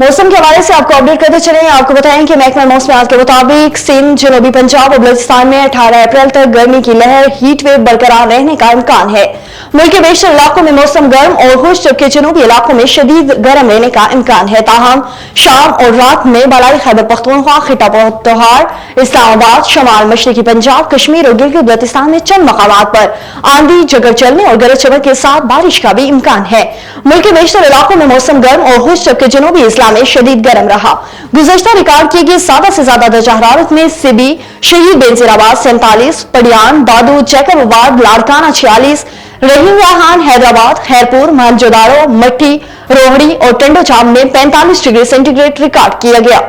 मौसम के हवाले से आपको अपडेट करते चले। आपको बताएं कि महकमा मौसमियात के मुताबिक सिंध, जनूबी पंजाब और बलूचिस्तान में 18 अप्रैल तक गर्मी की लहर हीट वेव बरकरार रहने का इम्कान है। मुल्क के बेशतर इलाकों में मौसम गर्म और खुश्क, जबकि जनूबी इलाकों में शदीद गर्म रहने का इम्कान है। ताहम शाम और रात में बलाई खैबर पख्तूनख्वा, खिता पख्तूनख्वा, इस्लामाबाद, शमाल मशरकी पंजाब, कश्मीर और गिलगित बल्तिस्तान में चंद मकामात पर आंधी, जगड़ चलने और गरज चमक के साथ बारिश का भी इम्कान है। मुल्क के बेशतर इलाकों में मौसम गर्म और खुश्क, जबकि जनूबी इस्लाम में शदीद गर्म रहा। गुज़श्ता रिकॉर्ड किए गए ज्यादा से ज्यादा दर्जा हरारत में सिबी, शहीद बेनजीराबाद 47, पडियान, बादू, जैकबाबाद, लाड़काना 46, रहीम राहान, हैदराबाद, खैरपुर, मोहनजोदारो, मट्टी, रोहड़ी और टंडोचाम में 45 डिग्री सेंटीग्रेड रिकॉर्ड किया गया।